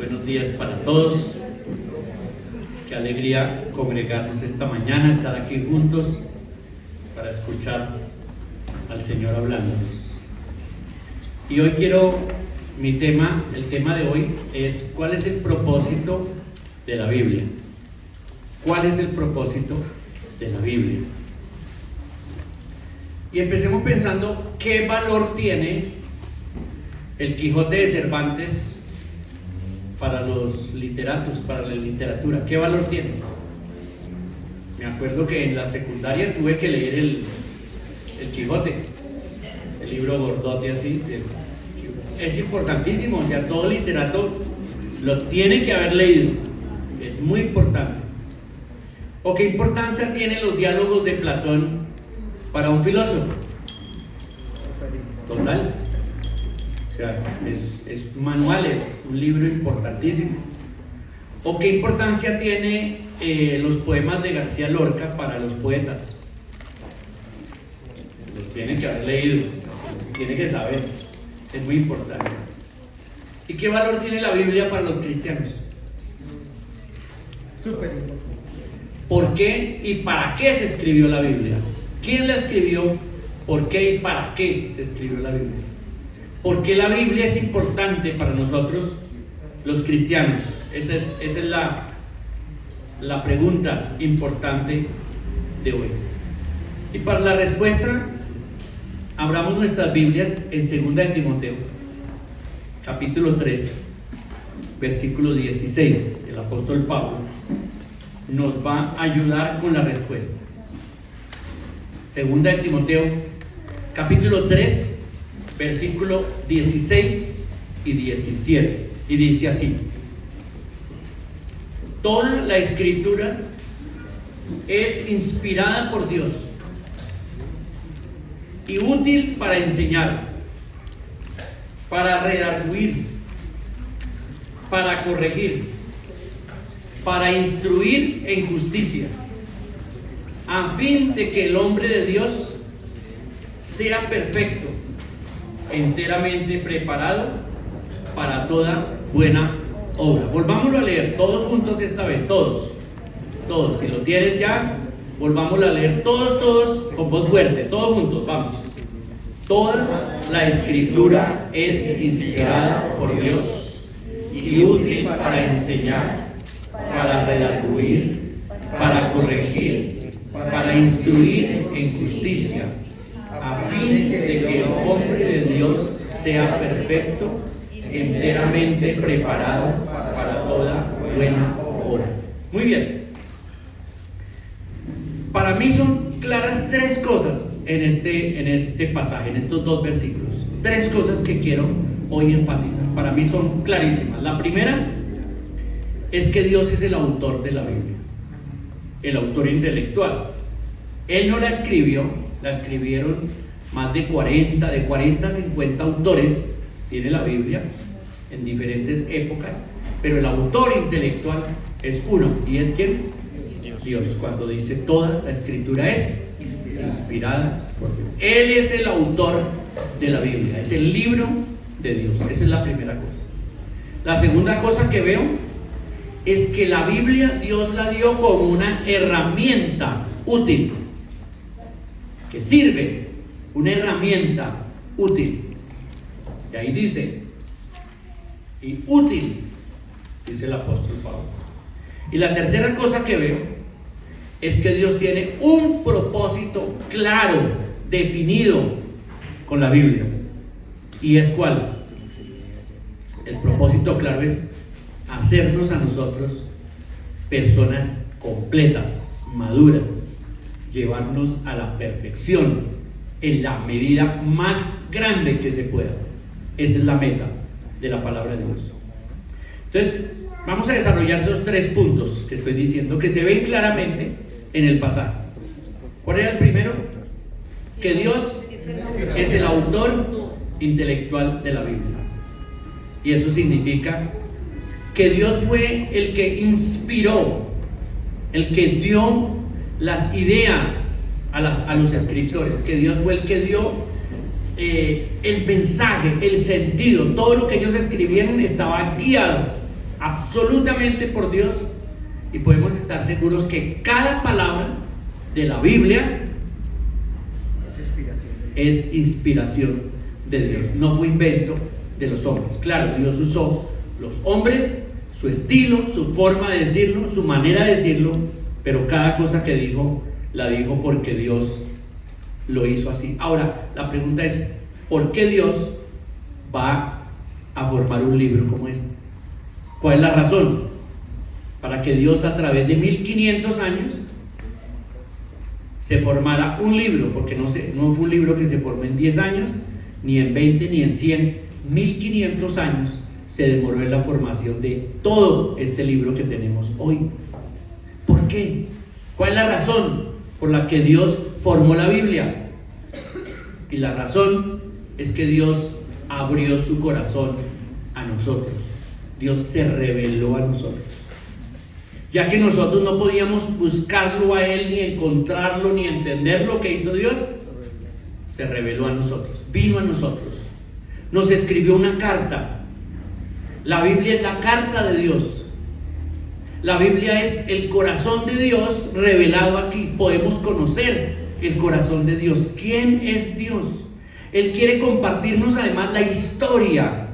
Buenos días para todos. Qué alegría congregarnos esta mañana, estar aquí juntos para escuchar al Señor hablándonos. Y hoy el tema de hoy es ¿cuál es el propósito de la Biblia? ¿Cuál es el propósito de la Biblia? Y empecemos pensando qué valor tiene el Quijote de Cervantes para los literatos, para la literatura. ¿Qué valor tiene? Me acuerdo que en la secundaria tuve que leer el Quijote, el libro gordote así. Es importantísimo, o sea, todo literato lo tiene que haber leído. Es muy importante. ¿O qué importancia tienen los diálogos de Platón para un filósofo? Total. O sea, es manual, es un libro importantísimo. ¿O qué importancia tiene los poemas de García Lorca para los poetas? Los tienen que haber leído, los tienen que saber, es muy importante. ¿Y qué valor tiene la Biblia para los cristianos? Súper importante. ¿Por qué y para qué se escribió la Biblia? ¿Quién la escribió? ¿Por qué y para qué se escribió la Biblia? ¿Por qué la Biblia es importante para nosotros los cristianos? Esa es la pregunta importante de hoy. Y para la respuesta, abramos nuestras Biblias en 2 de Timoteo, capítulo 3, versículo 16. El apóstol Pablo nos va a ayudar con la respuesta. 2 de Timoteo, capítulo 3, versículo 16 y 17, y dice así: toda la escritura es inspirada por Dios y útil para enseñar, para redarguir, para corregir, para instruir en justicia, a fin de que el hombre de Dios sea perfecto, enteramente preparado para toda buena obra. Volvámoslo a leer todos juntos esta vez, todos, si lo tienes ya, volvámoslo a leer todos con voz fuerte, todos juntos, vamos. Toda la escritura es inspirada por Dios y útil para enseñar, para redarguir, para corregir, para instruir en justicia, a fin de que el hombre de Dios sea perfecto, enteramente preparado para toda buena obra. Muy bien. Para mí son claras tres cosas en este pasaje, en estos dos versículos. Tres cosas que quiero hoy enfatizar. Para mí son clarísimas. La primera es que Dios es el autor de la Biblia, el autor intelectual. Él no la escribió, la escribieron más de 40 a 50 autores, tiene la Biblia en diferentes épocas, pero el autor intelectual es uno, ¿y es quién? Dios, cuando dice toda la escritura es inspirada por Dios. Él es el autor de la Biblia, es el libro de Dios. Esa es la primera cosa. La segunda cosa que veo es que la Biblia Dios la dio como una herramienta útil, que sirve, una herramienta útil. Y ahí dice, y útil, dice el apóstol Pablo. Y la tercera cosa que veo es que Dios tiene un propósito claro, definido con la Biblia. ¿Y es cuál? El propósito claro es hacernos a nosotros personas completas, maduras, llevarnos a la perfección en la medida más grande que se pueda. Esa es la meta de la palabra de Dios. Entonces, vamos a desarrollar esos tres puntos que estoy diciendo, que se ven claramente en el pasaje. ¿Cuál era el primero? Que Dios es el autor intelectual de la Biblia. Y eso significa que Dios fue el que inspiró, el que dio las ideas a los escritores, que Dios fue el que dio el mensaje, el sentido. Todo lo que ellos escribieron estaba guiado absolutamente por Dios, y podemos estar seguros que cada palabra de la Biblia es inspiración de Dios, no fue invento de los hombres. Claro, Dios usó los hombres, su estilo, su forma de decirlo, su manera de decirlo, pero cada cosa que dijo, la dijo porque Dios lo hizo así. Ahora, la pregunta es, ¿por qué Dios va a formar un libro como este? ¿Cuál es la razón? Para que Dios, a través de 1500 años, se formara un libro, porque no fue un libro que se formó en 10 años, ni en 20, ni en 100, 1500 años se demoró en la formación de todo este libro que tenemos hoy. ¿Por qué? ¿Cuál es la razón por la que Dios formó la Biblia? Y la razón es que Dios abrió su corazón a nosotros. Dios se reveló a nosotros. Ya que nosotros no podíamos buscarlo a Él, ni encontrarlo, ni entender lo que hizo Dios, se reveló a nosotros, vino a nosotros, nos escribió una carta. La Biblia es la carta de Dios. La Biblia es el corazón de Dios revelado aquí. Podemos conocer el corazón de Dios. ¿Quién es Dios? Él quiere compartirnos además la historia.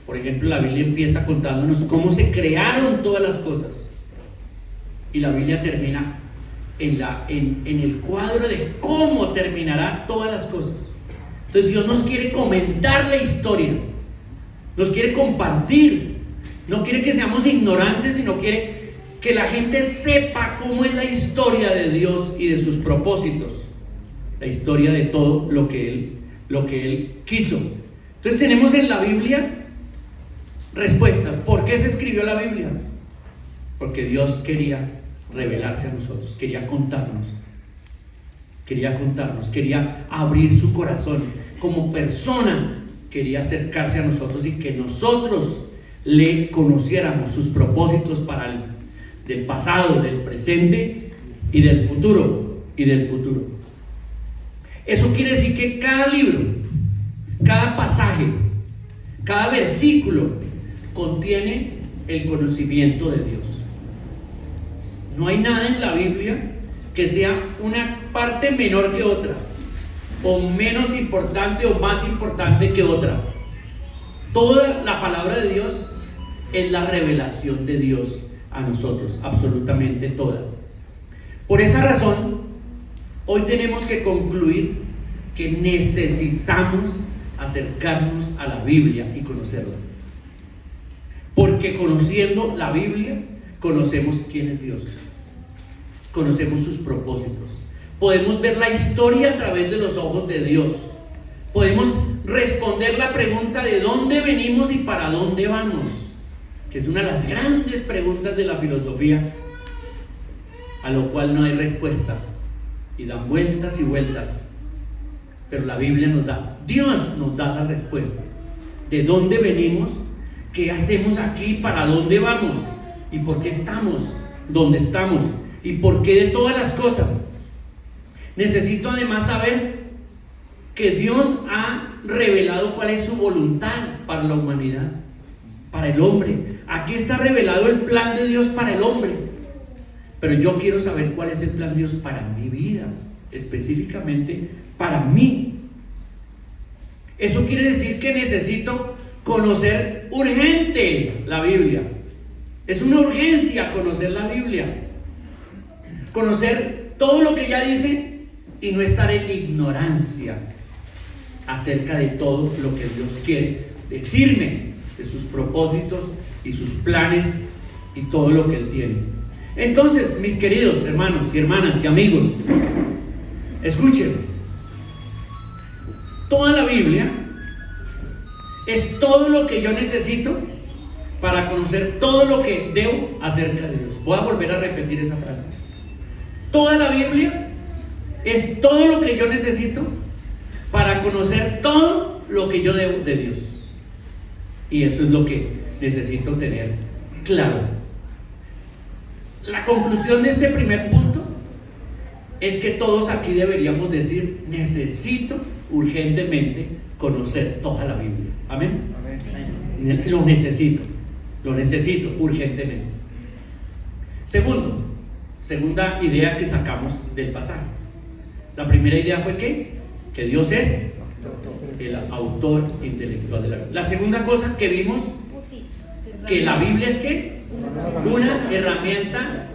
Por ejemplo, la Biblia empieza contándonos cómo se crearon todas las cosas. Y la Biblia termina en el cuadro de cómo terminará todas las cosas. Entonces Dios nos quiere comentar la historia. Nos quiere compartir. No quiere que seamos ignorantes, sino quiere que la gente sepa cómo es la historia de Dios y de sus propósitos. La historia de todo lo que Él quiso. Entonces tenemos en la Biblia respuestas. ¿Por qué se escribió la Biblia? Porque Dios quería revelarse a nosotros, quería contarnos, quería abrir su corazón. Como persona quería acercarse a nosotros y que nosotros le conociéramos sus propósitos para del pasado, del presente y del futuro. Eso quiere decir que cada libro, cada pasaje, cada versículo contiene el conocimiento de Dios. No hay nada en la Biblia que sea una parte menor que otra, o menos importante o más importante que otra. Toda la palabra de Dios es la revelación de Dios a nosotros, absolutamente toda. Por esa razón, hoy tenemos que concluir que necesitamos acercarnos a la Biblia y conocerla. Porque conociendo la Biblia, conocemos quién es Dios, conocemos sus propósitos, podemos ver la historia a través de los ojos de Dios, podemos responder la pregunta de dónde venimos y para dónde vamos, que es una de las grandes preguntas de la filosofía, a lo cual no hay respuesta y dan vueltas y vueltas, pero la Biblia Dios nos da la respuesta de dónde venimos, qué hacemos aquí, para dónde vamos y por qué estamos donde estamos y por qué de todas las cosas. Necesito además saber que Dios ha revelado cuál es su voluntad para la humanidad, para el hombre. Aquí está revelado el plan de Dios para el hombre, pero yo quiero saber cuál es el plan de Dios para mi vida, específicamente para mí. Eso quiere decir que necesito conocer urgente la Biblia. Es una urgencia conocer la Biblia, conocer todo lo que ya dice y no estar en ignorancia acerca de todo lo que Dios quiere decirme, de sus propósitos y sus planes y todo lo que Él tiene. Entonces, mis queridos hermanos y hermanas y amigos, escuchen, toda la Biblia es todo lo que yo necesito para conocer todo lo que debo acerca de Dios. Voy a volver a repetir esa frase. Toda la Biblia es todo lo que yo necesito para conocer todo lo que yo debo de Dios. Y eso es lo que necesito tener claro. La conclusión de este primer punto es que todos aquí deberíamos decir: necesito urgentemente conocer toda la Biblia. Amén. Lo necesito. Lo necesito urgentemente. Segunda idea que sacamos del pasaje. La primera idea fue que Dios es el autor intelectual de la Biblia. La segunda cosa que vimos, que la Biblia es una herramienta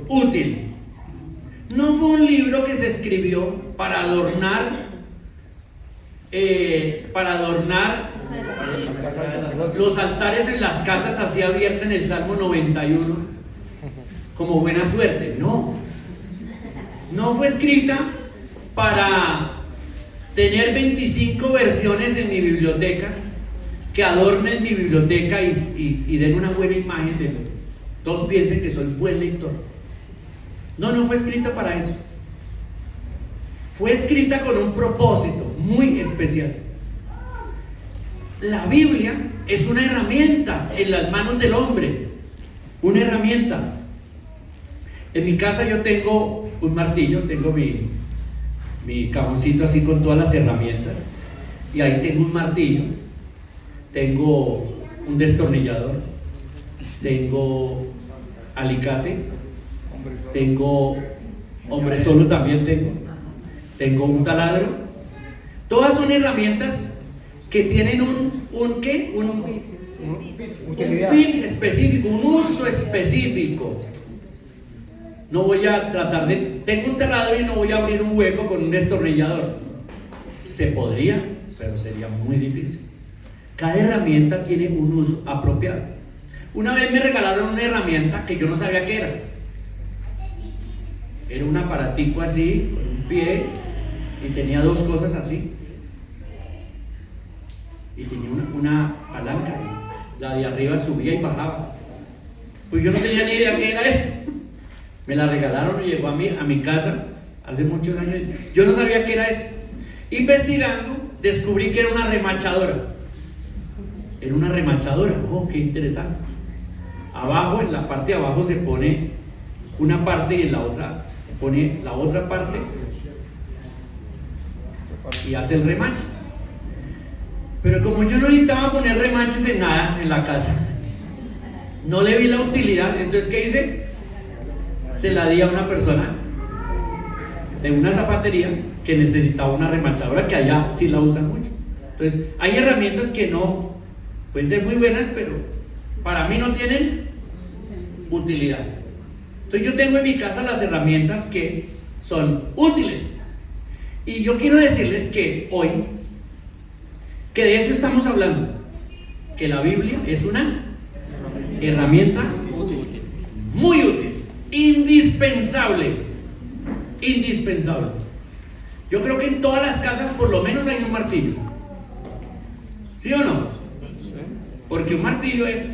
útil. No fue un libro que se escribió para adornar los altares en las casas, así abierta en el Salmo 91, como buena suerte. No fue escrita para tener 25 versiones en mi biblioteca, que adornen mi biblioteca y den una buena imagen de mí. Todos piensen que soy buen lector. No fue escrita para eso. Fue escrita con un propósito muy especial. La Biblia es una herramienta en las manos del hombre. Una herramienta. En mi casa yo tengo un martillo, tengo mi cajoncito así con todas las herramientas. Y ahí tengo un martillo, tengo un destornillador, tengo alicate, tengo hombre solo también tengo un taladro. Todas son herramientas que tienen un fin específico, un uso específico. No voy a tratar tengo un taladro y no voy a abrir un hueco con un destornillador. Se podría, pero sería muy difícil. Cada herramienta tiene un uso apropiado. Una vez me regalaron una herramienta que yo no sabía qué era. Era un aparatico así, con un pie, y tenía dos cosas así. Y tenía una palanca, y la de arriba subía y bajaba. Pues yo no tenía ni idea qué era eso. Me la regalaron y llegó a mi casa hace muchos años. Yo no sabía qué era eso. Investigando, descubrí que era una remachadora. Era una remachadora. ¡Oh, qué interesante! Abajo, en la parte de abajo se pone una parte y en la otra se pone la otra parte y hace el remache. Pero como yo no necesitaba poner remaches en nada en la casa, no le vi la utilidad. Entonces, ¿qué hice? Se la di a una persona de una zapatería que necesitaba una remachadora, que allá sí la usan mucho. Entonces, hay herramientas que no pueden ser muy buenas, pero para mí no tienen utilidad. Entonces, yo tengo en mi casa las herramientas que son útiles. Y yo quiero decirles que hoy, que de eso estamos hablando, que la Biblia es una herramienta muy útil. Indispensable. Yo creo que en todas las casas por lo menos hay un martillo. ¿Sí o no? Porque un martillo es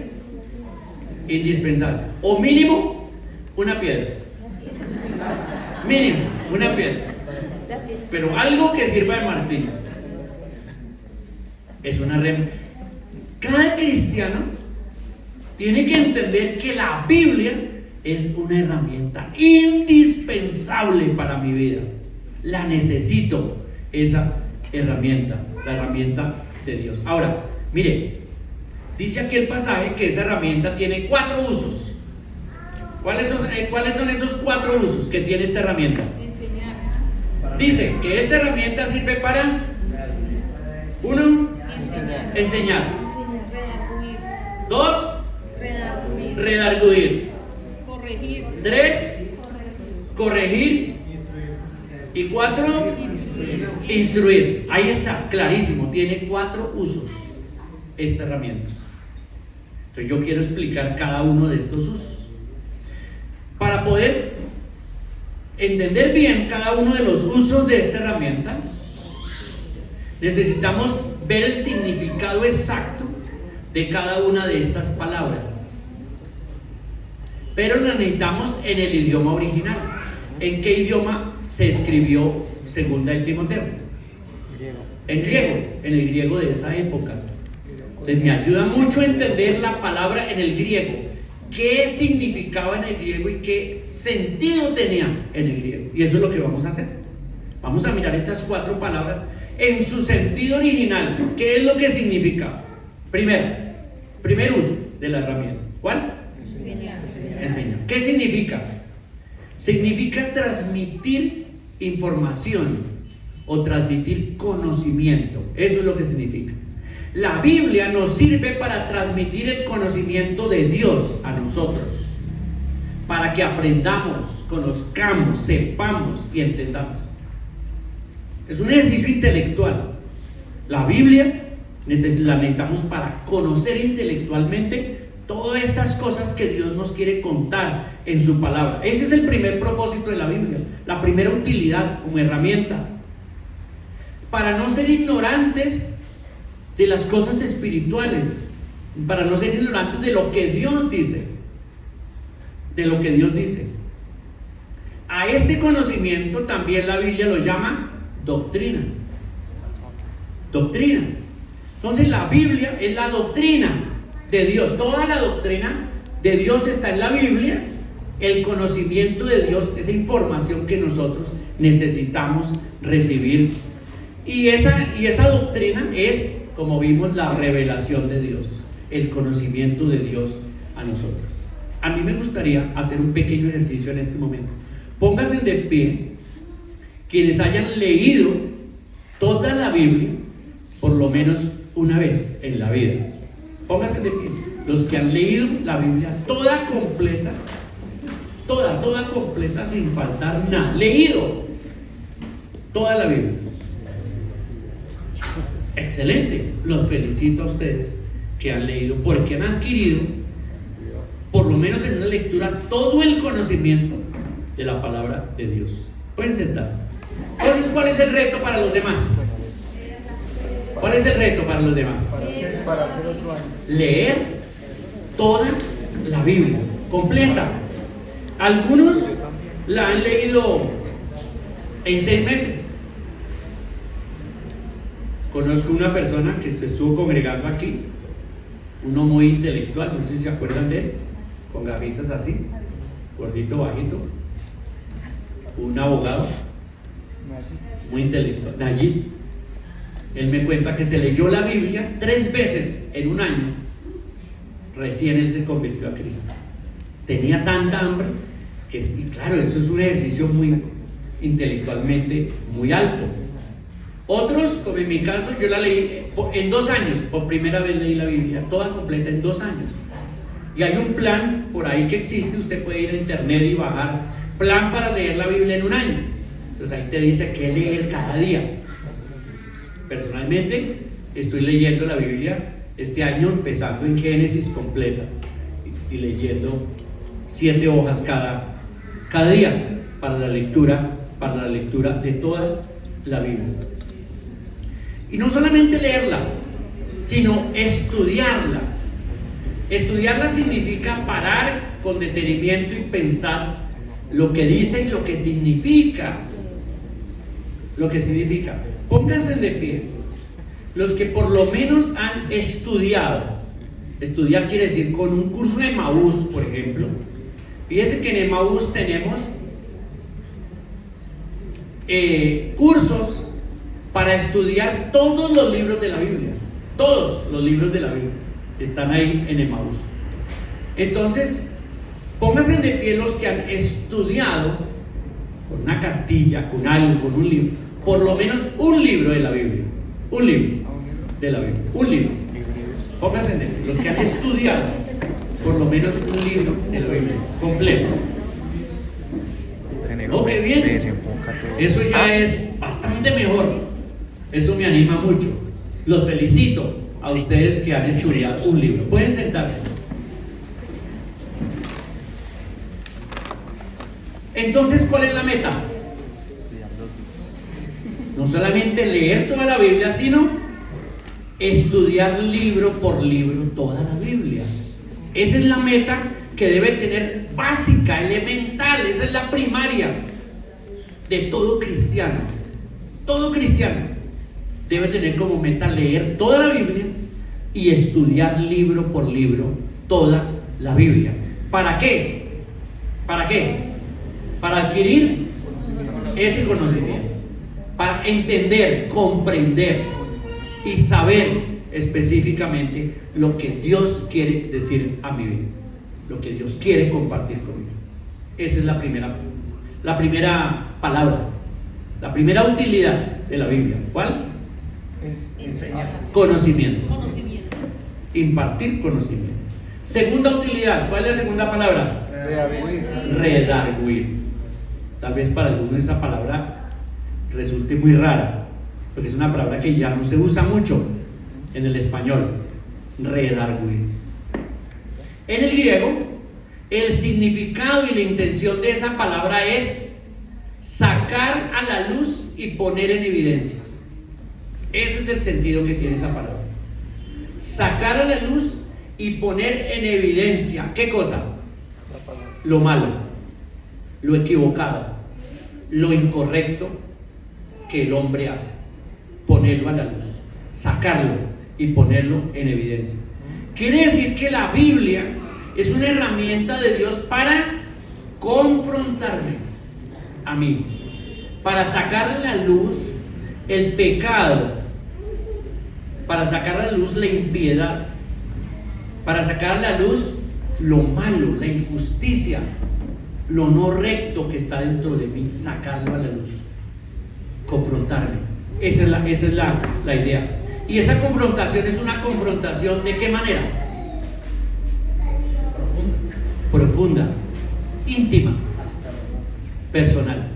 indispensable. O mínimo una piedra. Mínimo una piedra. Pero algo que sirva de martillo. Es una Cada cristiano tiene que entender que la Biblia es una herramienta indispensable para mi vida. La necesito, esa herramienta, la herramienta de Dios. Ahora, mire, dice aquí el pasaje que esa herramienta tiene 4 usos. ¿Cuáles son esos 4 usos que tiene esta herramienta? Enseñar. Dice que esta herramienta sirve para 1. Enseñar. 2. Redarguir. 3. Corregir. Y 4. Instruir. Ahí está, clarísimo. Tiene 4 usos esta herramienta. Entonces yo quiero explicar cada uno de estos usos. Para poder entender bien cada uno de los usos de esta herramienta, necesitamos ver el significado exacto de cada una de estas palabras. Pero lo necesitamos en el idioma original. ¿En qué idioma se escribió Segunda de Timoteo? En griego, en el griego de esa época. Entonces me ayuda mucho a entender la palabra en el griego. ¿Qué significaba en el griego y qué sentido tenía en el griego? Y eso es lo que vamos a hacer. Vamos a mirar estas 4 palabras en su sentido original. ¿Qué es lo que significa? Primero, Primer uso de la herramienta. ¿Cuál? Enseñar. ¿Qué significa? Significa transmitir información o transmitir conocimiento. Eso es lo que significa. La Biblia nos sirve para transmitir el conocimiento de Dios a nosotros, para que aprendamos, conozcamos, sepamos y entendamos. Es un ejercicio intelectual. La Biblia la necesitamos para conocer intelectualmente todas estas cosas que Dios nos quiere contar en su palabra. Ese es el primer propósito de la Biblia, la primera utilidad como herramienta, para no ser ignorantes de las cosas espirituales, para no ser ignorantes de lo que Dios dice, de lo que Dios dice. A este conocimiento también la Biblia lo llama doctrina. Doctrina. Entonces la Biblia es la doctrina de Dios. Toda la doctrina de Dios está en la Biblia. El conocimiento de Dios, esa información que nosotros necesitamos recibir. Y esa doctrina es, como vimos, la revelación de Dios, el conocimiento de Dios a nosotros. A mí me gustaría hacer un pequeño ejercicio en este momento. Pónganse de pie quienes hayan leído toda la Biblia por lo menos una vez en la vida. Pónganse de pie los que han leído la Biblia toda completa, toda completa, sin faltar nada. Leído toda la Biblia. Excelente, los felicito a ustedes que han leído, porque han adquirido, por lo menos en una lectura, todo el conocimiento de la palabra de Dios. Pueden sentarse. Entonces, ¿cuál es el reto para los demás? ¿Cuál es el reto para los demás? Leer toda la Biblia completa. Algunos la han leído en 6 meses. Conozco una persona que se estuvo congregando aquí, uno muy intelectual, no sé si se acuerdan de él, con gafitas así, gordito, bajito, un abogado muy intelectual, Nayib. Él me cuenta que se leyó la Biblia 3 veces en un año. Recién él se convirtió a Cristo. Tenía tanta hambre que, y claro, eso es un ejercicio muy intelectualmente muy alto. Otros, como en mi caso, yo la leí en 2 años. Por primera vez leí la Biblia toda completa en 2 años. Y hay un plan por ahí que existe. Usted puede ir a internet y bajar plan para leer la Biblia en un año. Entonces ahí te dice qué leer cada día. Personalmente estoy leyendo la Biblia este año, empezando en Génesis completa y leyendo 7 hojas cada día para la lectura de toda la Biblia. Y no solamente leerla, sino estudiarla. Estudiarla significa parar con detenimiento y pensar lo que dice y lo que significa. Lo que significa. Pónganse de pie los que por lo menos han estudiado. Estudiar quiere decir con un curso de Emaús, por ejemplo. Fíjense que en Emaús tenemos cursos para estudiar todos los libros de la Biblia. Todos los libros de la Biblia están ahí en Emaús. Entonces, pónganse de pie los que han estudiado con una cartilla, con algo, con un libro, por lo menos un libro de la Biblia. Un libro de la Biblia. Un libro. Pónganse de pie los que han estudiado por lo menos un libro de la Biblia completo. Oh, qué bien. Eso ya es bastante mejor. Eso me anima mucho. Los felicito a ustedes que han estudiado un libro. Pueden sentarse. Entonces, ¿cuál es la meta? No solamente leer toda la Biblia, sino estudiar libro por libro toda la Biblia. Esa es la meta que debe tener básica, elemental. Esa es la primaria de todo cristiano. Todo cristiano debe tener como meta leer toda la Biblia y estudiar libro por libro toda la Biblia. ¿Para qué? ¿Para qué? Para adquirir ese conocimiento, para entender, comprender y saber específicamente lo que Dios quiere decir a mi vida, lo que Dios quiere compartir conmigo. Esa es la primera palabra, la primera utilidad de la Biblia. ¿Cuál? Es enseñar. Conocimiento. Impartir conocimiento. Segunda utilidad, ¿cuál es la segunda palabra? Redarguir. Tal vez para algunos esa palabra resulte muy rara, porque es una palabra que ya no se usa mucho en el español. Redarguir. En el griego, el significado y la intención de esa palabra es sacar a la luz y poner en evidencia. Ese es el sentido que tiene esa palabra. Sacar a la luz y poner en evidencia. ¿Qué cosa? Lo malo, lo equivocado, lo incorrecto que el hombre hace. Ponerlo a la luz, sacarlo y ponerlo en evidencia. Quiere decir que la Biblia es una herramienta de Dios para confrontarme a mí, para sacar a la luz el pecado, para sacar a la luz la impiedad, para sacar a la luz lo malo, la injusticia, lo no recto que está dentro de mí, sacarlo a la luz, confrontarme. Esa es la idea. Y esa confrontación es una confrontación ¿de qué manera? Profunda, íntima, personal.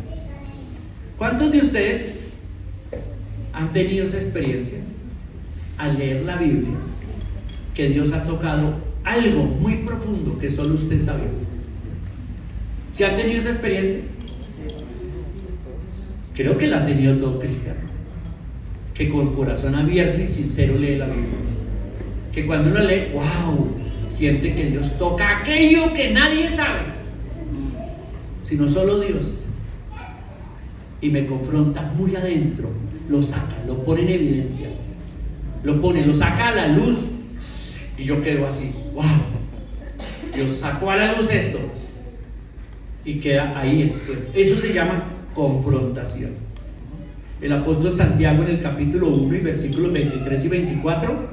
¿Cuántos de ustedes han tenido esa experiencia al leer la Biblia, que Dios ha tocado algo muy profundo que solo usted sabe? ¿Sí han tenido esa experiencia? Creo que la ha tenido todo cristiano, que con corazón abierto y sincero lee la Biblia, que cuando uno lee, wow, siente que Dios toca aquello que nadie sabe, sino solo Dios, y me confronta muy adentro, lo saca, lo pone en evidencia, lo saca a la luz, y yo quedo así, wow, Dios sacó a la luz esto, y queda ahí expuesto. Eso se llama confrontación. El apóstol Santiago en el capítulo 1 y versículos 23 y 24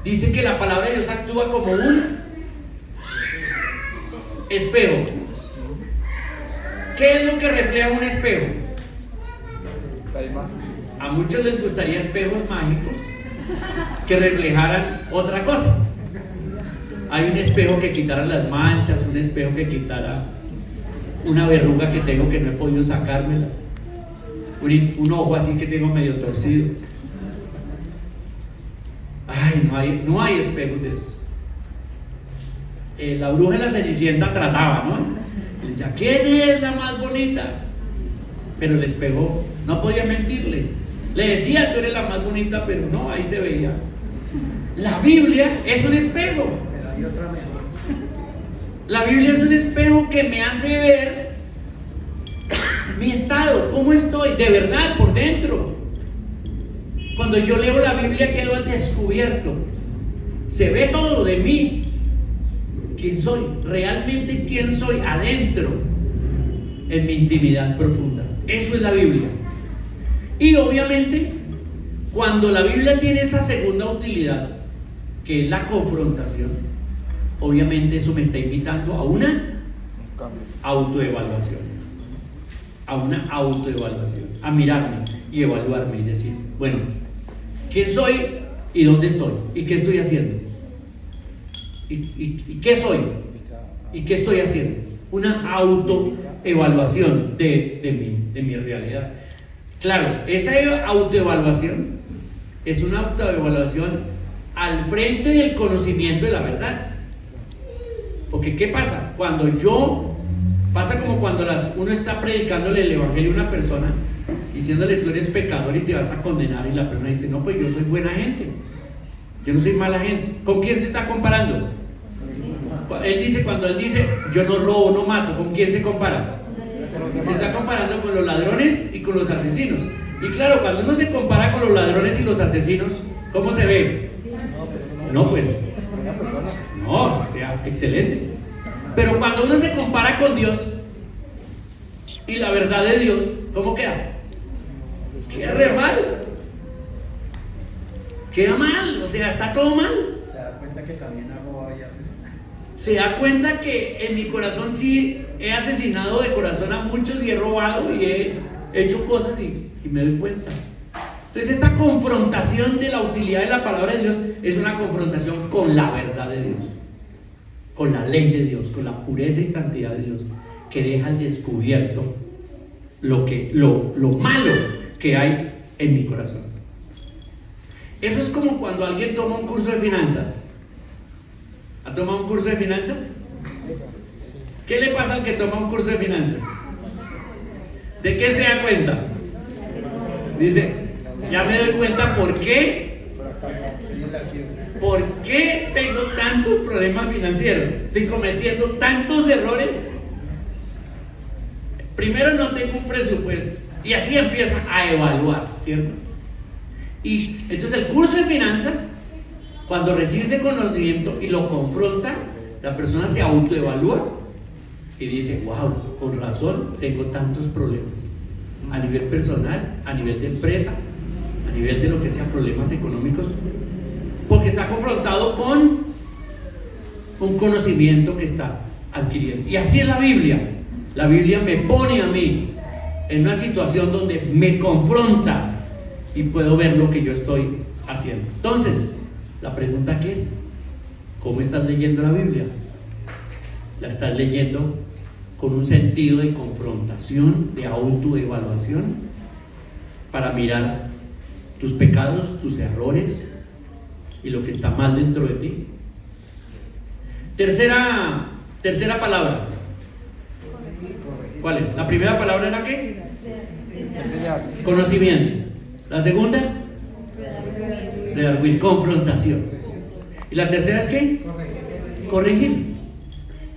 dice que la palabra de Dios actúa como un espejo. ¿Qué es lo que refleja un espejo? A muchos les gustaría espejos mágicos que reflejaran otra cosa. Hay un espejo que quitara las manchas, un espejo que quitara una verruga que tengo que no he podido sacármela, un ojo así que tengo medio torcido. Ay, no hay espejos de esos. La bruja de la Cenicienta trataba, ¿no? Le decía, ¿quién es la más bonita? Pero el espejo no podía mentirle. Le decía, tú eres la más bonita, pero no, ahí se veía. La Biblia es un espejo. La Biblia es un espejo que me hace ver mi estado, cómo estoy, de verdad, por dentro. Cuando yo leo la Biblia quedo al descubierto. Se ve todo de mí. ¿Quién soy? Realmente quién soy adentro, en mi intimidad profunda. Eso es la Biblia. Y obviamente, cuando la Biblia tiene esa segunda utilidad, que es la confrontación, obviamente eso me está invitando a una autoevaluación. A una autoevaluación. A mirarme y evaluarme y decir, bueno, ¿quién soy y dónde estoy? ¿Y qué estoy haciendo? ¿Y qué soy? ¿Y qué estoy haciendo? Una autoevaluación de mi realidad. Claro, esa autoevaluación es una autoevaluación al frente del conocimiento de la verdad. Porque ¿qué pasa? Pasa como cuando uno está predicándole el evangelio a una persona, diciéndole tú eres pecador y te vas a condenar, y la persona dice, no, pues yo soy buena gente, yo no soy mala gente. ¿Con quién se está comparando? Cuando él dice yo no robo, no mato, ¿con quién se compara? Se está comparando con los ladrones y con los asesinos. Y claro, cuando uno se compara con los ladrones y los asesinos, ¿cómo se ve? No, pues no, o sea, excelente. Pero cuando uno se compara con Dios y la verdad de Dios, ¿cómo queda? Queda re mal. queda mal, o sea, está todo mal. Se da cuenta que también ha robado y asesina. Se da cuenta que en mi corazón sí he asesinado de corazón a muchos y he robado y he hecho cosas y me doy cuenta. Entonces esta confrontación de la utilidad de la palabra de Dios es una confrontación con la verdad de Dios, con la ley de Dios, con la pureza y santidad de Dios, que deja al descubierto lo malo que hay en mi corazón. Eso es como cuando alguien toma un curso de finanzas. ¿Ha tomado un curso de finanzas? ¿Qué le pasa al que toma un curso de finanzas? ¿De qué se da cuenta? Dice, ya me doy cuenta por qué tengo tantos problemas financieros, estoy cometiendo tantos errores. Primero no tengo un presupuesto y así empieza a evaluar, ¿cierto? Y entonces el curso de finanzas, cuando recibe ese conocimiento y lo confronta, la persona se autoevalúa y dice, wow, con razón tengo tantos problemas a nivel personal, a nivel de empresa, a nivel de lo que sea problemas económicos, porque está confrontado con un conocimiento que está adquiriendo. Y así es la Biblia. La Biblia me pone a mí en una situación donde me confronta y puedo ver lo que yo estoy haciendo. Entonces, la pregunta que es, ¿cómo estás leyendo la Biblia? ¿La estás leyendo con un sentido de confrontación, de autoevaluación, para mirar tus pecados, tus errores y lo que está mal dentro de ti? Tercera palabra. ¿Cuál es? La primera palabra era ¿qué? Conocimiento. La segunda, redarguir, confrontación. Y la tercera es ¿qué? Corregir.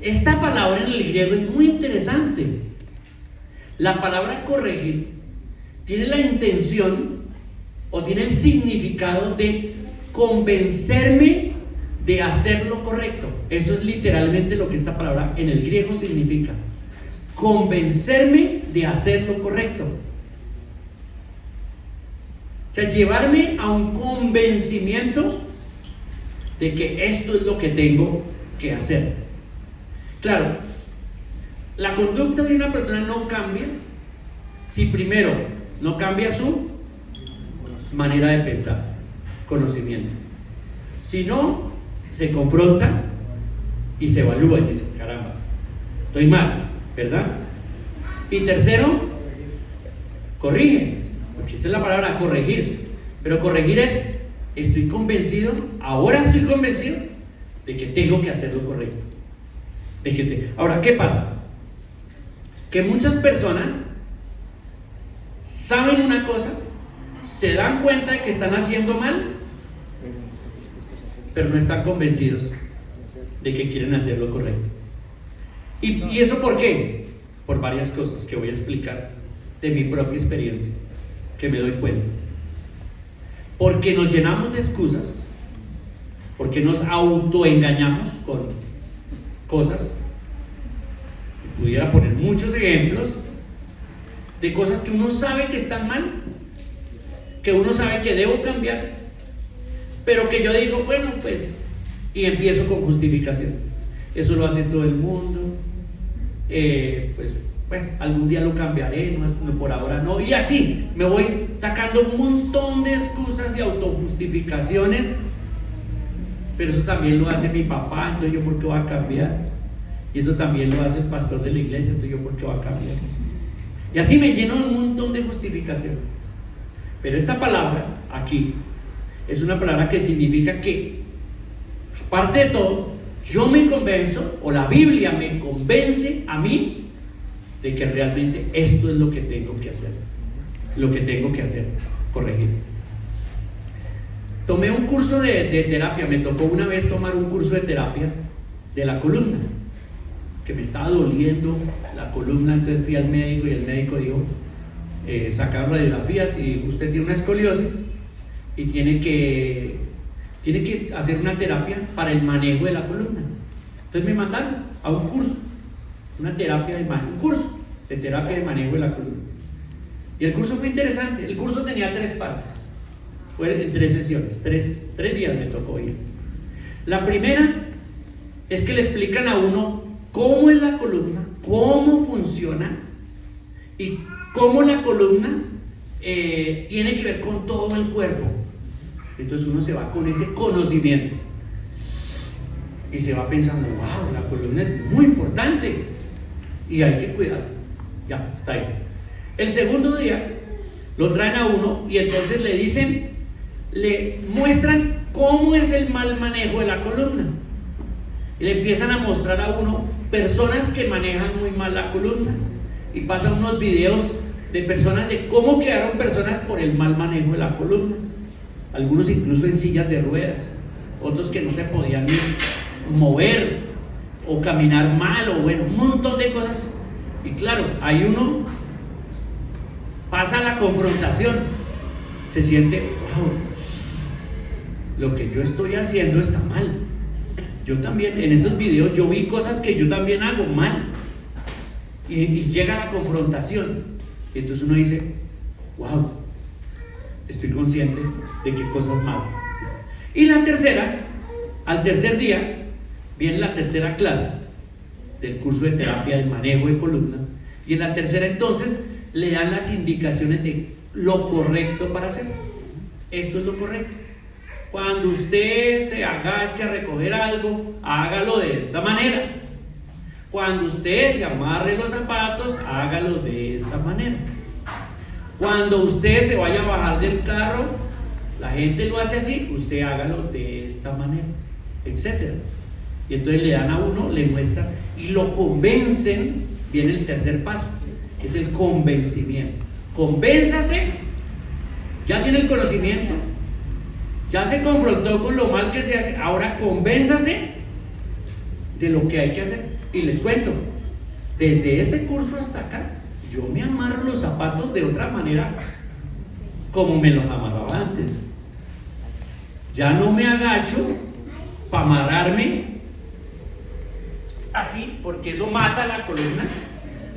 Esta palabra en el griego es muy interesante. La palabra corregir tiene la intención o tiene el significado de convencerme de hacer lo correcto. Eso es literalmente lo que esta palabra en el griego significa. Convencerme de hacer lo correcto. O sea, llevarme a un convencimiento de que esto es lo que tengo que hacer. Claro, la conducta de una persona no cambia si primero no cambia su manera de pensar, conocimiento. Si no, se confronta y se evalúa y dice, caramba, estoy mal, ¿verdad? Y tercero, corrige, porque esa es la palabra corregir. Pero corregir es, estoy convencido, ahora estoy convencido de que tengo que hacer lo correcto. Ahora, ¿qué pasa? Que muchas personas saben una cosa, se dan cuenta de que están haciendo mal, pero no están convencidos de que quieren hacer lo correcto. ¿Y eso por qué? Por varias cosas que voy a explicar de mi propia experiencia, que me doy cuenta. Porque nos llenamos de excusas, porque nos autoengañamos con cosas. Pudiera poner muchos ejemplos de cosas que uno sabe que están mal, que uno sabe que debo cambiar, pero que yo digo, bueno, pues, y empiezo con justificación. Eso lo hace todo el mundo, pues, bueno, algún día lo cambiaré, no, por ahora no, y así me voy sacando un montón de excusas y autojustificaciones. Pero eso también lo hace mi papá, entonces yo ¿por qué voy a cambiar? Y eso también lo hace el pastor de la iglesia, entonces yo ¿por qué voy a cambiar? Y así me lleno un montón de justificaciones. Pero esta palabra aquí es una palabra que significa que, aparte de todo, yo me convenzo, o la Biblia me convence a mí de que realmente esto es lo que tengo que hacer. Lo que tengo que hacer, corregir. Tomé un curso de terapia, me tocó una vez tomar un curso de terapia de la columna, que me estaba doliendo la columna, entonces fui al médico y el médico dijo, sacaron radiografías y usted tiene una escoliosis y tiene que hacer una terapia para el manejo de la columna. Entonces me mandaron a un curso, un curso de terapia de manejo de la columna. Y el curso fue interesante. El curso tenía 3 partes. Fue en 3 sesiones, 3 días me tocó ir. La primera es que le explican a uno cómo es la columna, cómo funciona y cómo la columna tiene que ver con todo el cuerpo. Entonces uno se va con ese conocimiento y se va pensando, wow, la columna es muy importante y hay que cuidarla. Ya, está ahí. El segundo día lo traen a uno y entonces le dicen, le muestran cómo es el mal manejo de la columna. Y le empiezan a mostrar a uno personas que manejan muy mal la columna. Y pasan unos videos de personas, de cómo quedaron personas por el mal manejo de la columna. Algunos incluso en sillas de ruedas, otros que no se podían ni mover o caminar mal, o bueno, un montón de cosas. Y claro, ahí uno pasa la confrontación, se siente, wow, lo que yo estoy haciendo está mal. Yo también, en esos videos yo vi cosas que yo también hago mal, y llega la confrontación, y entonces uno dice, wow, estoy consciente de qué cosas mal. Y la tercera, al tercer día, viene la tercera clase del curso de terapia de manejo de columna, y en la tercera entonces le dan las indicaciones de lo correcto para hacer. Esto es lo correcto. Cuando usted se agache a recoger algo, hágalo de esta manera. Cuando usted se amarre los zapatos, hágalo de esta manera. Cuando usted se vaya a bajar del carro, la gente lo hace así, usted hágalo de esta manera, etc. Y entonces le dan a uno, le muestran y lo convencen. Viene el tercer paso, que es el convencimiento. Convénzase, ya tiene el conocimiento, ya se confrontó con lo mal que se hace, ahora convénzase de lo que hay que hacer. Y les cuento, desde ese curso hasta acá, yo me amarro los zapatos de otra manera como me los amarraba antes. Ya no me agacho para amarrarme así, porque eso mata la columna,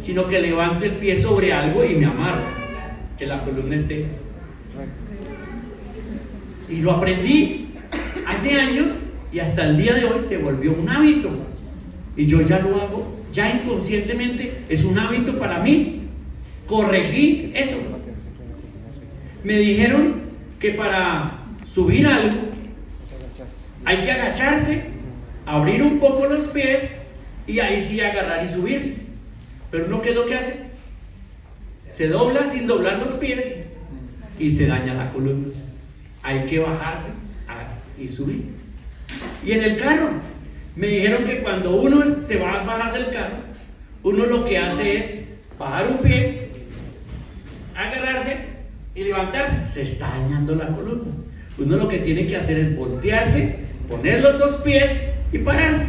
sino que levanto el pie sobre algo y me amarro, que la columna esté. Y lo aprendí hace años y hasta el día de hoy se volvió un hábito. Y yo ya lo hago, ya inconscientemente, es un hábito para mí. Corregí eso. Me dijeron que para subir algo hay que agacharse, abrir un poco los pies y ahí sí agarrar y subirse. Pero uno, ¿qué es lo que hace? Se dobla sin doblar los pies y se daña la columna. Hay que bajarse y subir. Y en el carro me dijeron que cuando uno se va a bajar del carro, uno lo que hace es bajar un pie, agarrarse y levantarse. Se está dañando la columna. Uno lo que tiene que hacer es voltearse, poner los dos pies y pararse.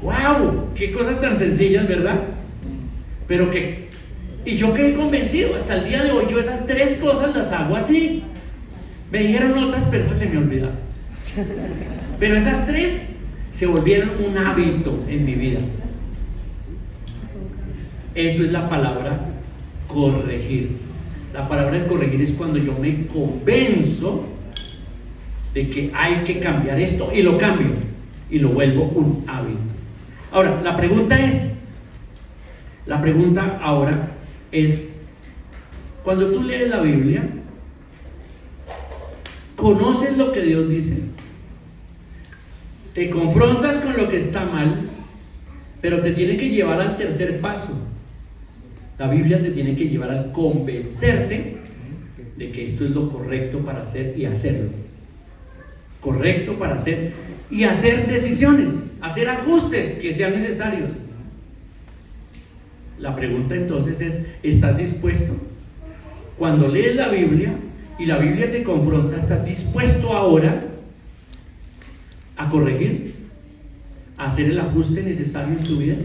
¡Wow! ¡Qué cosas tan sencillas!, ¿verdad? Pero que... Y yo quedé convencido, hasta el día de hoy yo esas 3 cosas las hago así. Me dijeron otras, pero esas se me olvidaron. Pero esas 3 se volvieron un hábito en mi vida. Eso es la palabra corregir. La palabra corregir es cuando yo me convenzo de que hay que cambiar esto y lo cambio y lo vuelvo un hábito. Ahora, la pregunta ahora es, cuando tú lees la Biblia, conoces lo que Dios dice, te confrontas con lo que está mal, pero te tiene que llevar al tercer paso. La Biblia te tiene que llevar al convencerte de que esto es lo correcto para hacer y hacerlo. Correcto para hacer y hacer decisiones, hacer ajustes que sean necesarios. La pregunta entonces es, ¿estás dispuesto? Cuando lees la Biblia y la Biblia te confronta, ¿estás dispuesto ahora a corregir? ¿A hacer el ajuste necesario en tu vida?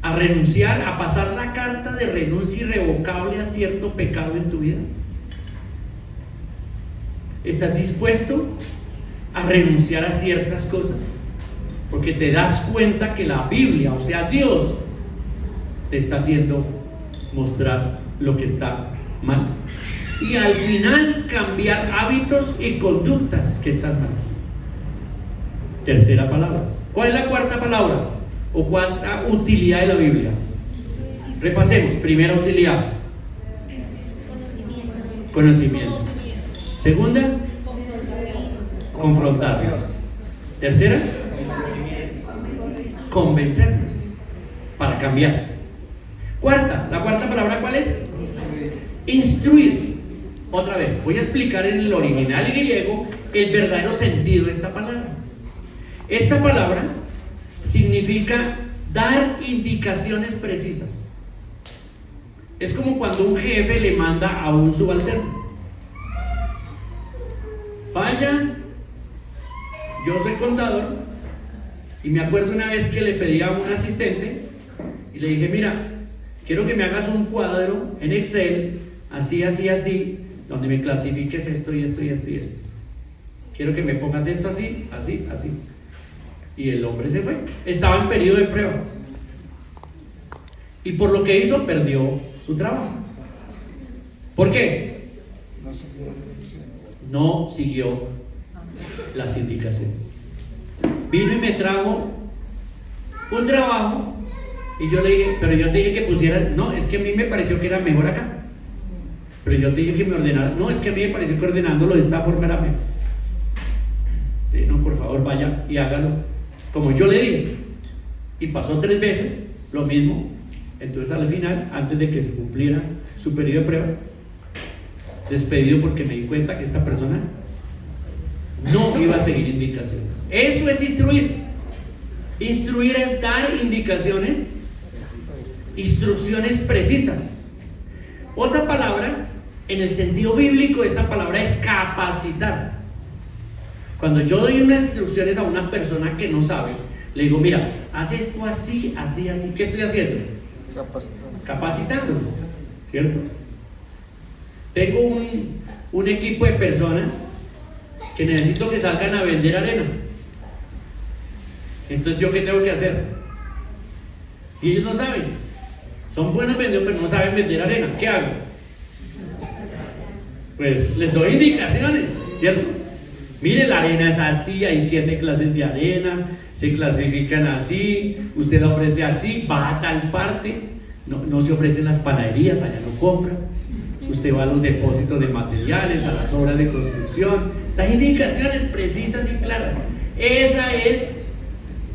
¿A renunciar, a pasar la carta de renuncia irrevocable a cierto pecado en tu vida? ¿Estás dispuesto a renunciar a ciertas cosas? Porque te das cuenta que la Biblia, o sea, Dios, te está haciendo mostrar lo que está mal. y al final cambiar hábitos y conductas que están mal. Tercera palabra. ¿Cuál es la cuarta palabra o cuarta utilidad de la Biblia? Repasemos. Primera utilidad, conocimiento. Segunda, confrontarnos. Tercera, convencernos para cambiar. Cuarta, la cuarta palabra, ¿cuál es? Instruir. Otra vez, voy a explicar en el original griego el verdadero sentido de esta palabra. Esta palabra significa dar indicaciones precisas. Es como cuando un jefe le manda a un subalterno: vaya, yo soy contador, y me acuerdo una vez que le pedí a un asistente y le dije: mira, quiero que me hagas un cuadro en Excel, así, así, así, donde me clasifiques esto y esto y esto y esto. Quiero que me pongas esto así, así, así. Y el hombre se fue. Estaba en periodo de prueba. Y por lo que hizo, perdió su trabajo. ¿Por qué? No siguió las indicaciones. Vino y me trajo un trabajo y yo le dije: pero yo te dije que pusieras. No, es que a mí me pareció que era mejor acá. Pero yo te dije que me ordenara. No, es que a mí me pareció que ordenándolo de esta forma era mejor. No, por favor, vaya y hágalo como yo le dije. Y pasó 3 veces lo mismo. Entonces al final, antes de que se cumpliera su periodo de prueba, despedido, porque me di cuenta que esta persona no iba a seguir indicaciones. Eso es instruir. Instruir es dar indicaciones, instrucciones precisas. Otra palabra, en el sentido bíblico de esta palabra, es capacitar. Cuando yo doy unas instrucciones a una persona que no sabe, le digo: mira, haz esto así, así, así. ¿Qué estoy haciendo? Capacitándolo, ¿cierto? Tengo un equipo de personas que necesito que salgan a vender arena. Entonces, ¿yo qué tengo que hacer? Y ellos no saben. Son buenos vendedores, pero no saben vender arena. ¿Qué hago? Pues les doy indicaciones, ¿cierto? Mire, la arena es así, hay 7 clases de arena, se clasifican así, usted la ofrece así, va a tal parte. No se ofrecen las panaderías, allá no compra. Usted va a los depósitos de materiales, a las obras de construcción. Las indicaciones precisas y claras. Esa es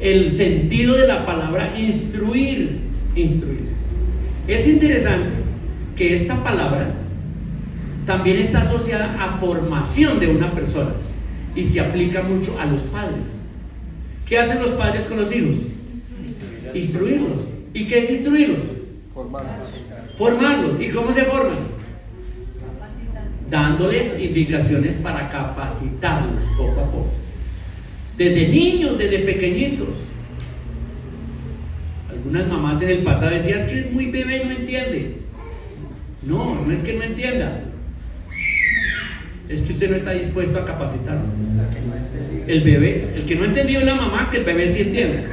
el sentido de la palabra instruir. Instruir. Es interesante que esta palabra también está asociada a formación de una persona y se aplica mucho a los padres. ¿Qué hacen los padres con los hijos? Instruirlos. ¿Y qué es instruirlos? Formarlos. ¿Y cómo se forman? Dándoles indicaciones para capacitarlos poco a poco. Desde niños, desde pequeñitos. Algunas mamás en el pasado decían: es que es muy bebé, no entiende. No, no es que no entienda. Es que usted no está dispuesto a capacitarlo. El bebé, el que no entendió es la mamá, que el bebé sí entiende.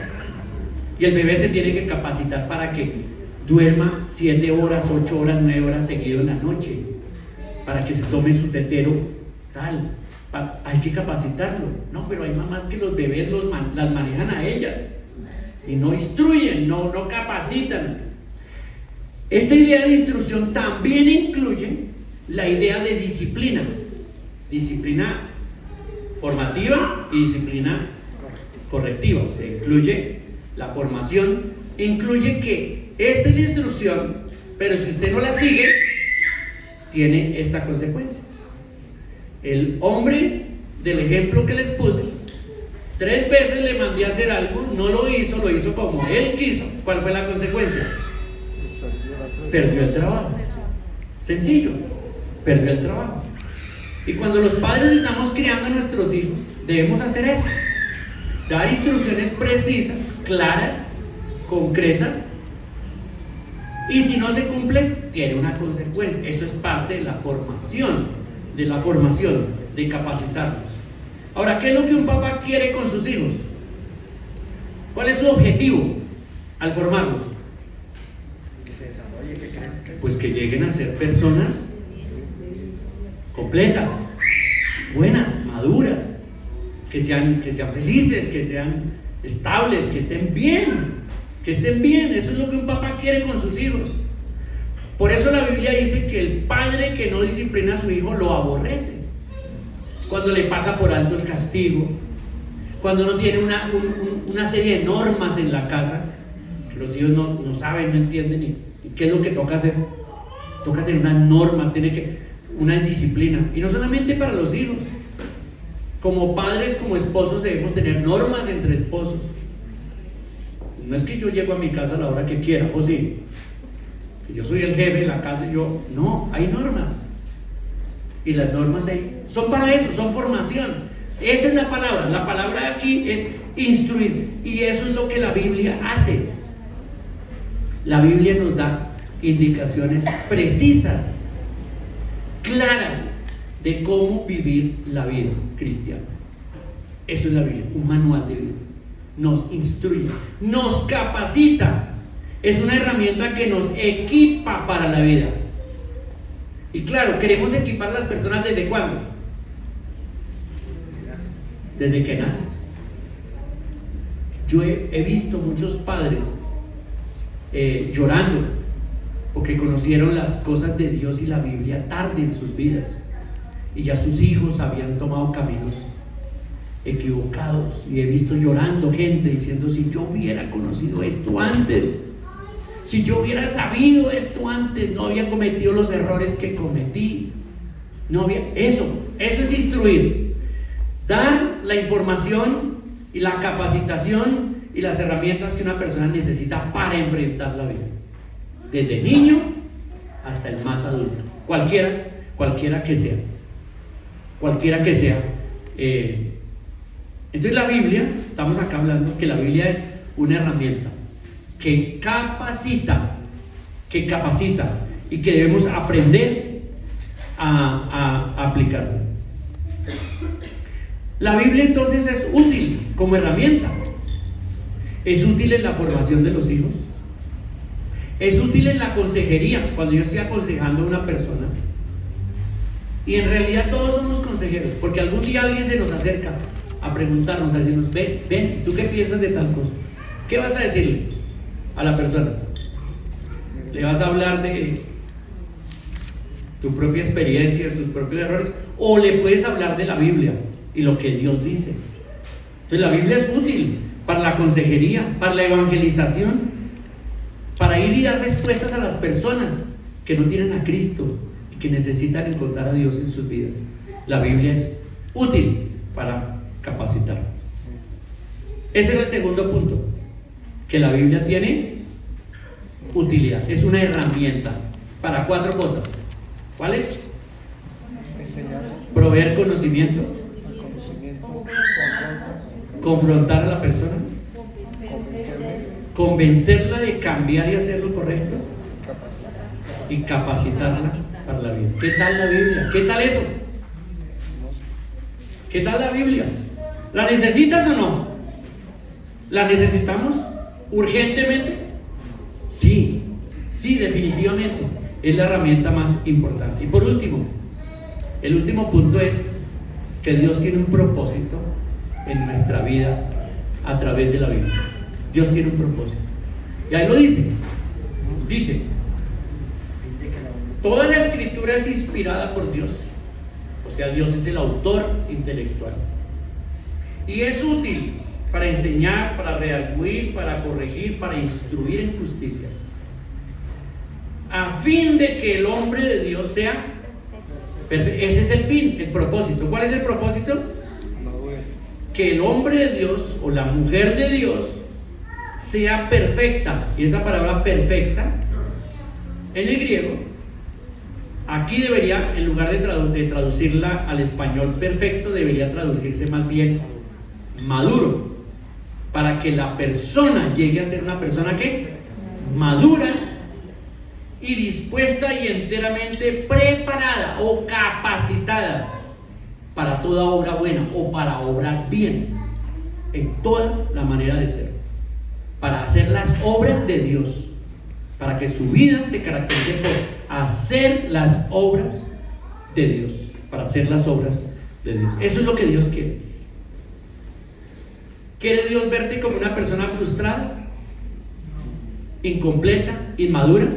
Y el bebé se tiene que capacitar para que duerma 7 horas, 8 horas, 9 horas seguido en la noche, para que se tome su tetero tal. Hay que capacitarlo. No, pero hay mamás que los bebés las manejan a ellas y no instruyen, no capacitan. Esta idea de instrucción también incluye la idea de disciplina. Disciplina formativa y disciplina correctiva. O sea, incluye la formación, incluye que esta es la instrucción, pero si usted no la sigue, tiene esta consecuencia. El hombre del ejemplo que les puse, 3 veces le mandé a hacer algo, no lo hizo como él quiso. ¿Cuál fue la consecuencia? Perdió el trabajo. Sencillo, perdió el trabajo. Y cuando los padres estamos criando a nuestros hijos, debemos hacer eso: dar instrucciones precisas, claras, concretas, y si no se cumple, tiene una consecuencia. Eso es parte de la formación, de capacitarlos. Ahora, ¿qué es lo que un papá quiere con sus hijos? ¿Cuál es su objetivo al formarlos? Que se desarrolle, que crezca. Pues que lleguen a ser personas completas, buenas, maduras, que sean felices, que sean estables, que estén bien, Eso es lo que un papá quiere con sus hijos. Por eso la Biblia dice que el padre que no disciplina a su hijo lo aborrece. Cuando le pasa por alto el castigo, cuando no tiene una serie de normas en la casa, que los hijos no saben, no entienden, y qué es lo que toca hacer. Toca tener unas normas, una disciplina, y no solamente para los hijos. Como padres, como esposos, debemos tener normas entre esposos. No es que yo llego a mi casa a la hora que quiera, o sí, que yo soy el jefe de la casa y no, hay normas. Y las normas son para eso, son formación. Esa es la palabra aquí es instruir, y eso es lo que la Biblia hace. La Biblia nos da indicaciones precisas, claras, de cómo vivir la vida cristiana. Eso es la Biblia, un manual de vida. Nos instruye, nos capacita. Es una herramienta que nos equipa para la vida. Y claro, queremos equipar a las personas ¿desde cuándo? Desde que nacen. Yo he visto muchos padres llorando porque conocieron las cosas de Dios y la Biblia tarde en sus vidas, y ya sus hijos habían tomado caminos equivocados, y he visto llorando gente diciendo: si yo hubiera conocido esto antes, si yo hubiera sabido esto antes, no había cometido los errores que cometí. Eso es instruir, dar la información y la capacitación y las herramientas que una persona necesita para enfrentar la vida, desde niño hasta el más adulto, cualquiera que sea. Entonces la Biblia, estamos acá hablando que la Biblia es una herramienta que capacita y que debemos aprender a aplicarla. La Biblia entonces es útil como herramienta. Es útil en la formación de los hijos. Es útil en la consejería, cuando yo estoy aconsejando a una persona. Y en realidad todos somos consejeros, porque algún día alguien se nos acerca a preguntarnos, a decirnos: ven, ¿tú qué piensas de tal cosa? ¿Qué vas a decirle a la persona? ¿Le vas a hablar de tu propia experiencia, de tus propios errores? ¿O le puedes hablar de la Biblia y lo que Dios dice? Entonces la Biblia es útil para la consejería, para la evangelización, para ir y dar respuestas a las personas que no tienen a Cristo y que necesitan encontrar a Dios en sus vidas. La Biblia es útil para capacitar. Ese era el segundo punto, que la Biblia tiene utilidad, es una herramienta para 4 cosas. ¿Cuáles? Proveer conocimiento, confrontar a la persona, convencerla de cambiar y hacer lo correcto, y capacitarla para la vida. ¿Qué tal la Biblia? ¿Qué tal eso? ¿Qué tal la Biblia? ¿La necesitas o no? ¿La necesitamos urgentemente? Sí, definitivamente. Es la herramienta más importante. Y por último, el último punto es que Dios tiene un propósito en nuestra vida a través de la Biblia. Dios tiene un propósito. Y ahí lo dice. Dice: toda la escritura es inspirada por Dios. O sea, Dios es el autor intelectual. Y es útil para enseñar, para redarguir, para corregir, para instruir en justicia, a fin de que el hombre de Dios sea perfecto. Ese es el fin, el propósito. ¿Cuál es el propósito? Que el hombre de Dios o la mujer de Dios sea perfecta. Y esa palabra perfecta en el griego, aquí debería, en lugar de traducirla al español perfecto, debería traducirse más bien maduro, para que la persona llegue a ser una persona que madura y dispuesta y enteramente preparada o capacitada para toda obra buena o para obrar bien en toda la manera de ser, para hacer las obras de Dios, para que su vida se caracterice por hacer las obras de Dios, para hacer las obras de Dios. Eso es lo que Dios quiere. ¿Quiere Dios verte como una persona frustrada, incompleta, inmadura,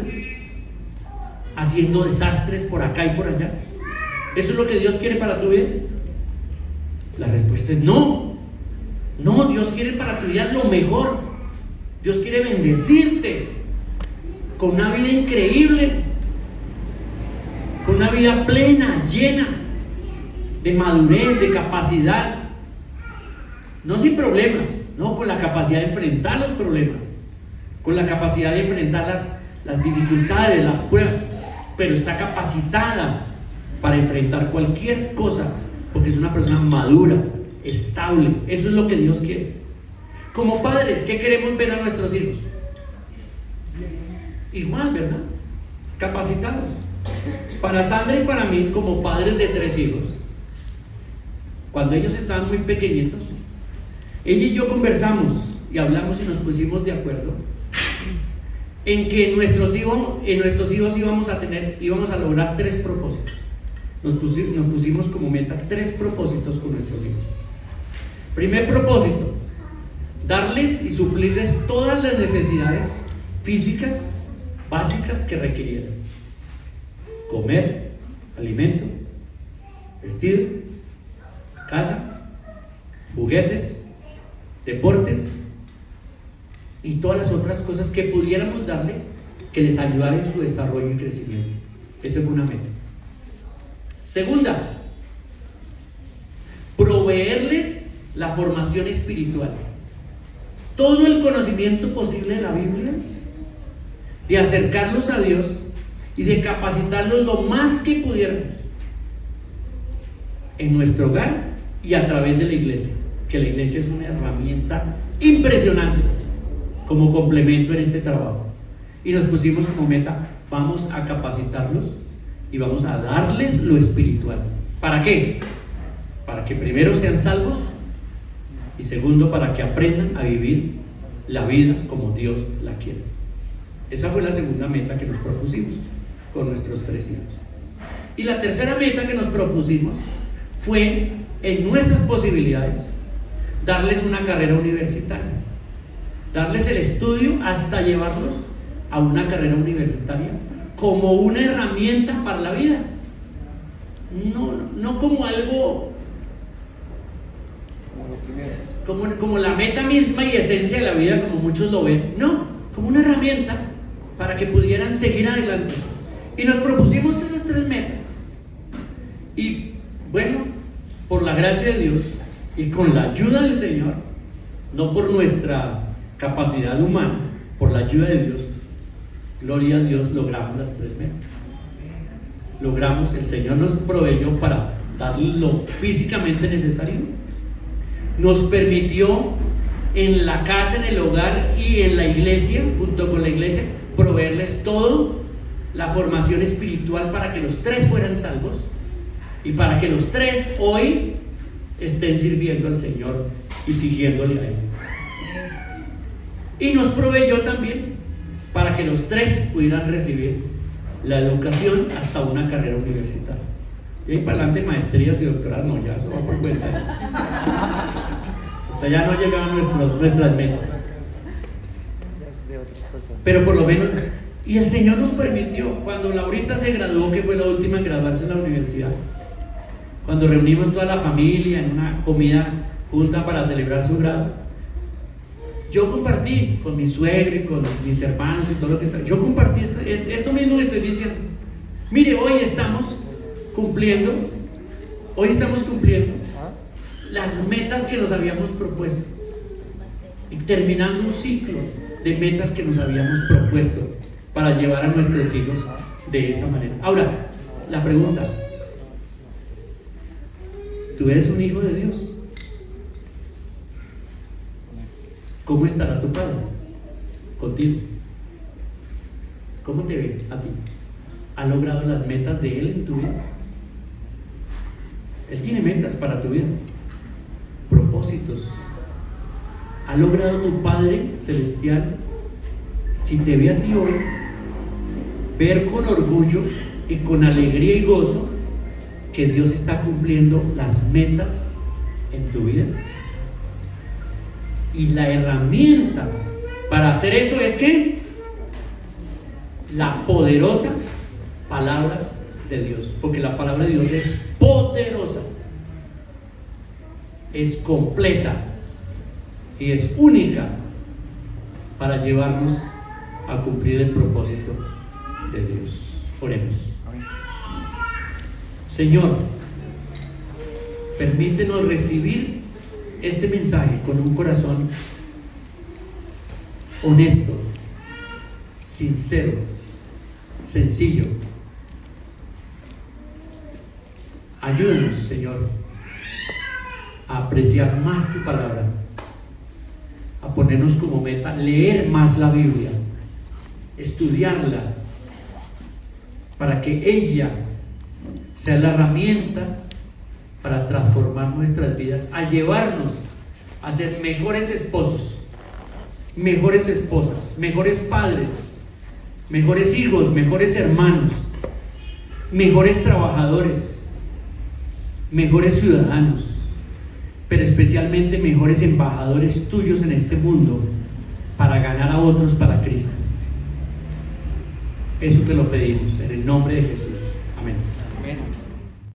haciendo desastres por acá y por allá? ¿Eso es lo que Dios quiere para tu vida? La respuesta es no. No, Dios quiere para tu vida lo mejor. Dios quiere bendecirte con una vida increíble, con una vida plena, llena de madurez, de capacidad. No sin problemas, no, con la capacidad de enfrentar los problemas, con la capacidad de enfrentar las dificultades, las pruebas, pero está capacitada para enfrentar cualquier cosa, porque es una persona madura, estable. Eso es lo que Dios quiere. Como padres, ¿qué queremos ver a nuestros hijos? Igual, ¿verdad? Capacitados. Para Sandra y para mí, como padres de 3 hijos, cuando ellos estaban muy pequeñitos, ella y yo conversamos y hablamos y nos pusimos de acuerdo en que en nuestros hijos íbamos a lograr 3 propósitos. Nos pusimos como meta 3 propósitos con nuestros hijos. Primer propósito: darles y suplirles todas las necesidades físicas básicas que requirieran: comer, alimento, vestido, casa, juguetes, deportes y todas las otras cosas que pudiéramos darles que les ayudara en su desarrollo y crecimiento. Esa fue una meta. Segunda, proveerles la formación espiritual, todo el conocimiento posible de la Biblia, de acercarlos a Dios y de capacitarlos lo más que pudiéramos en nuestro hogar y a través de la iglesia, que la iglesia es una herramienta impresionante como complemento en este trabajo. Y nos pusimos como meta: vamos a capacitarlos y vamos a darles lo espiritual. ¿Para qué? Para que primero sean salvos y segundo, para que aprendan a vivir la vida como Dios la quiere. Esa fue la segunda meta que nos propusimos con nuestros 3 hijos. Y la tercera meta que nos propusimos fue, en nuestras posibilidades, darles una carrera universitaria, darles el estudio hasta llevarlos a una carrera universitaria como una herramienta para la vida, no como algo, como la meta misma y esencia de la vida, como muchos lo ven, no, como una herramienta para que pudieran seguir adelante. Y nos propusimos esas 3 metas. Y bueno, por la gracia de Dios y con la ayuda del Señor, no por nuestra capacidad humana, por la ayuda de Dios, gloria a Dios, logramos las 3 metas. Logramos, el Señor nos proveyó para darle lo físicamente necesario, nos permitió en la casa, en el hogar y en la iglesia, junto con la iglesia, proveerles todo, la formación espiritual para que los 3 fueran salvos y para que los 3 hoy estén sirviendo al Señor y siguiéndole a Él. Y nos proveyó también para que los 3 pudieran recibir la educación hasta una carrera universitaria. Y ahí para adelante maestrías y doctorados, no, ya eso va por cuenta. Hasta ya no llegaban nuestras metas. Pero por lo menos, y el Señor nos permitió, cuando Laurita se graduó, que fue la última en graduarse en la universidad, cuando reunimos toda la familia en una comida junta para celebrar su grado, yo compartí con mi suegro y con mis hermanos y todo lo que está. Yo compartí esto mismo que estoy diciendo. Mire, hoy estamos cumpliendo las metas que nos habíamos propuesto y terminando un ciclo de metas que nos habíamos propuesto para llevar a nuestros hijos de esa manera. Ahora, la pregunta: ¿tú eres un hijo de Dios? ¿Cómo estará tu Padre contigo? ¿Cómo te ve a ti? ¿Ha logrado las metas de Él en tu vida? Él tiene metas para tu vida, propósitos. ¿Ha logrado tu Padre Celestial, si te ve a ti hoy, ver con orgullo y con alegría y gozo que Dios está cumpliendo las metas en tu vida? Y la herramienta para hacer eso es que la poderosa palabra de Dios, porque la palabra de Dios es poderosa, es completa y es única para llevarnos a cumplir el propósito de Dios. Oremos. Señor, permítenos recibir este mensaje con un corazón honesto, sincero, sencillo. Ayúdanos, Señor, a apreciar más tu palabra, a ponernos como meta leer más la Biblia, estudiarla, para que ella sea la herramienta para transformar nuestras vidas, a llevarnos a ser mejores esposos, mejores esposas, mejores padres, mejores hijos, mejores hermanos, mejores trabajadores, mejores ciudadanos, pero especialmente mejores embajadores tuyos en este mundo para ganar a otros para Cristo. Eso te lo pedimos en el nombre de Jesús. Amén.